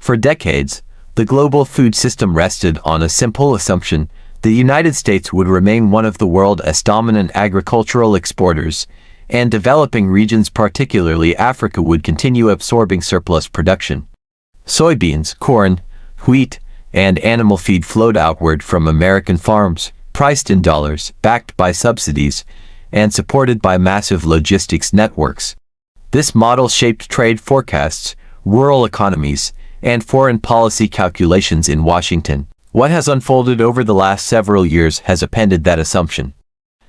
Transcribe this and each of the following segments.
For decades, the global food system rested on a simple assumption: the United States would remain one of the world's dominant agricultural exporters, and developing regions, particularly Africa, would continue absorbing surplus production. Soybeans, corn, wheat, and animal feed flowed outward from American farms, priced in dollars, backed by subsidies, and supported by massive logistics networks. This model shaped trade forecasts, rural economies, and foreign policy calculations in Washington. What has unfolded over the last several years has appended that assumption.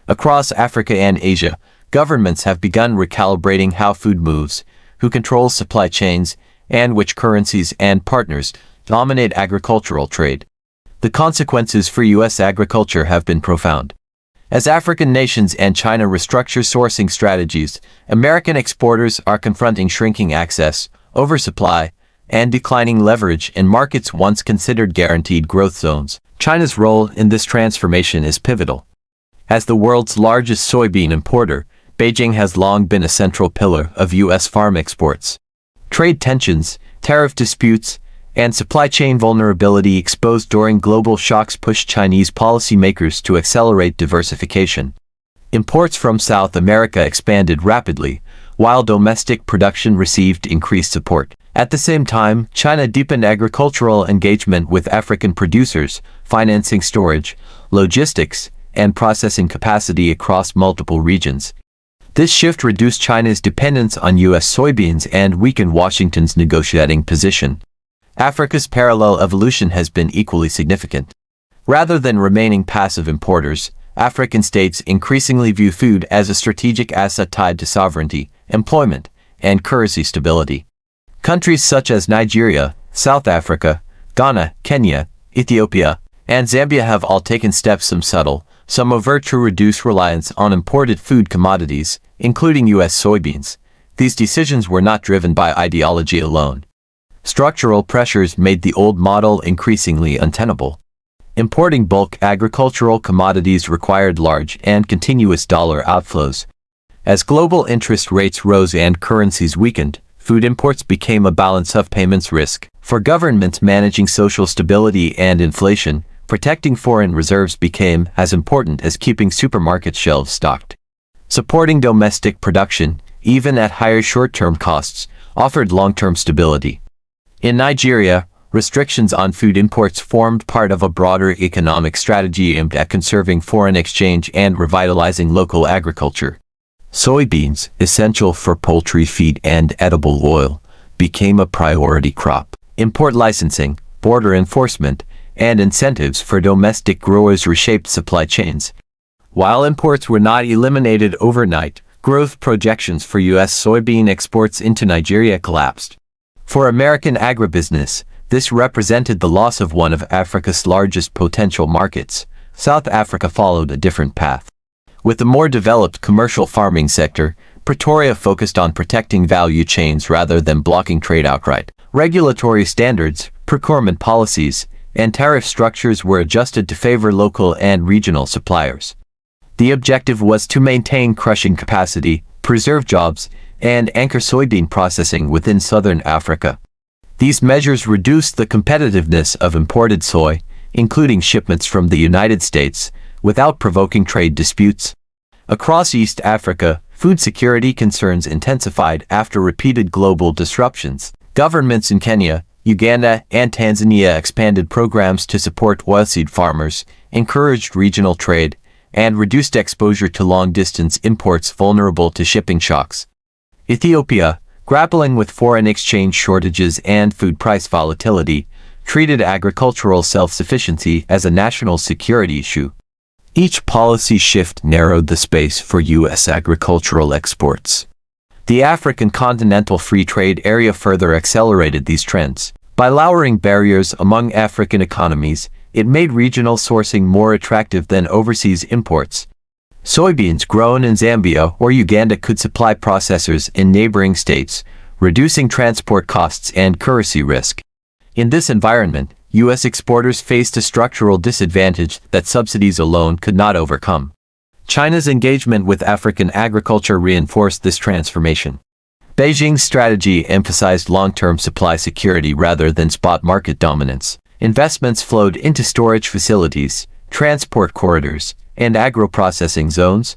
Across Africa and Asia, governments have begun recalibrating how food moves, who controls supply chains, and which currencies and partners dominate agricultural trade. The consequences for U.S. agriculture have been profound. As African nations and China restructure sourcing strategies, American exporters are confronting shrinking access, oversupply, and declining leverage in markets once considered guaranteed growth zones. China's role in this transformation is pivotal. As the world's largest soybean importer, Beijing has long been a central pillar of U.S. farm exports. Trade tensions, tariff disputes, and supply chain vulnerability exposed during global shocks pushed Chinese policymakers to accelerate diversification. Imports from South America expanded rapidly, while domestic production received increased support. At the same time, China deepened agricultural engagement with African producers, financing storage, logistics, and processing capacity across multiple regions. This shift reduced China's dependence on U.S. soybeans and weakened Washington's negotiating position. Africa's parallel evolution has been equally significant. Rather than remaining passive importers, African states increasingly view food as a strategic asset tied to sovereignty, employment, and currency stability. Countries such as Nigeria, South Africa, Ghana, Kenya, Ethiopia, and Zambia have all taken steps, some subtle, some overt, to reduce reliance on imported food commodities, including U.S. soybeans. These decisions were not driven by ideology alone. Structural pressures made the old model increasingly untenable. Importing bulk agricultural commodities required large and continuous dollar outflows. As global interest rates rose and currencies weakened, food imports became a balance of payments risk. For governments managing social stability and inflation, protecting foreign reserves became as important as keeping supermarket shelves stocked. Supporting domestic production, even at higher short-term costs, offered long-term stability. In Nigeria, restrictions on food imports formed part of a broader economic strategy aimed at conserving foreign exchange and revitalizing local agriculture. Soybeans, essential for poultry feed and edible oil, became a priority crop. Import licensing, border enforcement, and incentives for domestic growers reshaped supply chains. While imports were not eliminated overnight, growth projections for U.S. soybean exports into Nigeria collapsed. For American agribusiness, this represented the loss of one of Africa's largest potential markets. South Africa followed a different path. With the more developed commercial farming sector, Pretoria focused on protecting value chains rather than blocking trade outright. Regulatory standards, procurement policies, and tariff structures were adjusted to favor local and regional suppliers. The objective was to maintain crushing capacity, preserve jobs, and anchor soybean processing within southern Africa. These measures reduced the competitiveness of imported soy, including shipments from the United States, without provoking trade disputes. Across East Africa, food security concerns intensified after repeated global disruptions. Governments in Kenya, Uganda, and Tanzania expanded programs to support oilseed farmers, encouraged regional trade, and reduced exposure to long-distance imports vulnerable to shipping shocks. Ethiopia, grappling with foreign exchange shortages and food price volatility, treated agricultural self-sufficiency as a national security issue. Each policy shift narrowed the space for U.S. agricultural exports. The African Continental Free Trade Area further accelerated these trends. By lowering barriers among African economies, it made regional sourcing more attractive than overseas imports. Soybeans grown in Zambia or Uganda could supply processors in neighboring states, reducing transport costs and currency risk. In this environment, U.S. exporters faced a structural disadvantage that subsidies alone could not overcome. China's engagement with African agriculture reinforced this transformation. Beijing's strategy emphasized long-term supply security rather than spot market dominance. Investments flowed into storage facilities, transport corridors, and agro-processing zones.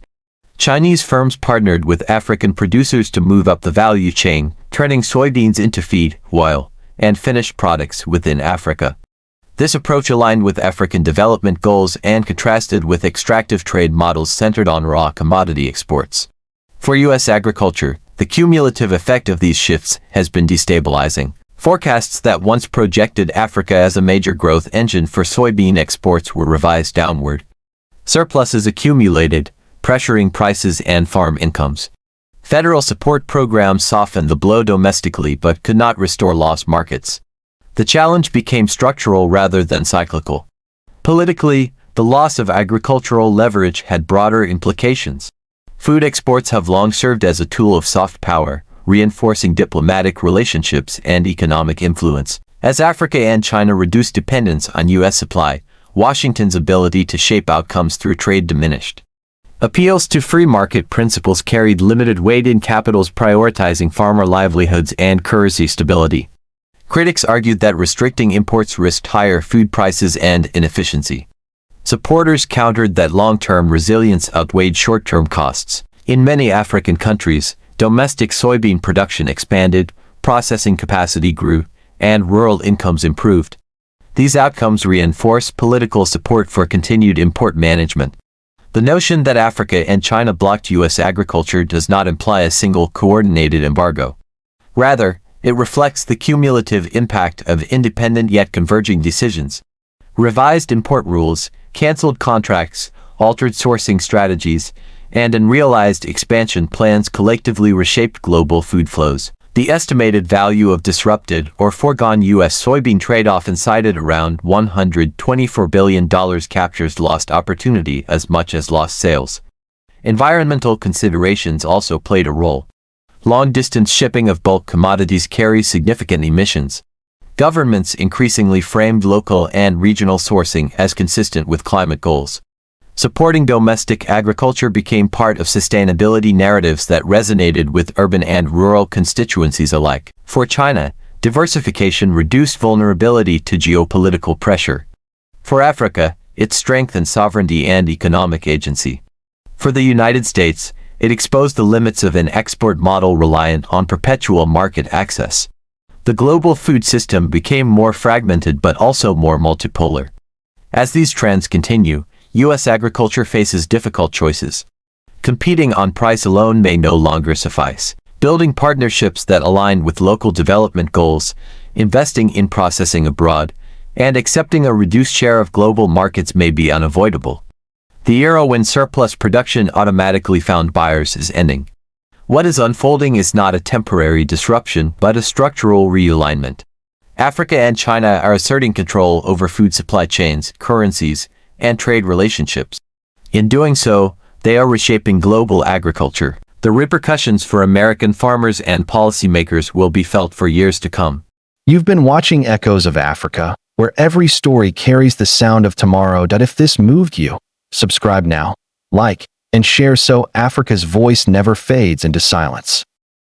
Chinese firms partnered with African producers to move up the value chain, turning soybeans into feed, oil, and finished products within Africa. This approach aligned with African development goals and contrasted with extractive trade models centered on raw commodity exports. For U.S. agriculture, the cumulative effect of these shifts has been destabilizing. Forecasts that once projected Africa as a major growth engine for soybean exports were revised downward. Surpluses accumulated, pressuring prices and farm incomes. Federal support programs softened the blow domestically but could not restore lost markets. The challenge became structural rather than cyclical. Politically, the loss of agricultural leverage had broader implications. Food exports have long served as a tool of soft power, reinforcing diplomatic relationships and economic influence. As Africa and China reduced dependence on U.S. supply, Washington's ability to shape outcomes through trade diminished. Appeals to free market principles carried limited weight in capitals prioritizing farmer livelihoods and currency stability. Critics argued that restricting imports risked higher food prices and inefficiency. Supporters countered that long-term resilience outweighed short-term costs. In many African countries, domestic soybean production expanded, processing capacity grew, and rural incomes improved. These outcomes reinforce political support for continued import management. The notion that Africa and China blocked U.S. agriculture does not imply a single coordinated embargo. Rather, it reflects the cumulative impact of independent yet converging decisions. Revised import rules, canceled contracts, altered sourcing strategies, and unrealized expansion plans collectively reshaped global food flows. The estimated value of disrupted or foregone U.S. soybean trade often cited around $124 billion captures lost opportunity as much as lost sales. Environmental considerations also played a role. Long-distance shipping of bulk commodities carries significant emissions. Governments increasingly framed local and regional sourcing as consistent with climate goals. Supporting domestic agriculture became part of sustainability narratives that resonated with urban and rural constituencies alike. For China, diversification reduced vulnerability to geopolitical pressure. For Africa, it strengthened sovereignty and economic agency. For the United States, it exposed the limits of an export model reliant on perpetual market access. The global food system became more fragmented but also more multipolar. As these trends continue, U.S. agriculture faces difficult choices. Competing on price alone may no longer suffice. Building partnerships that align with local development goals, investing in processing abroad, and accepting a reduced share of global markets may be unavoidable. The era when surplus production automatically found buyers is ending. What is unfolding is not a temporary disruption but a structural realignment. Africa and China are asserting control over food supply chains, currencies, and trade relationships. In doing so, they are reshaping global agriculture. The repercussions for American farmers and policymakers will be felt for years to come. You've been watching Echoes of Africa, where every story carries the sound of tomorrow. If this moved you, subscribe now, like, and share so Africa's voice never fades into silence.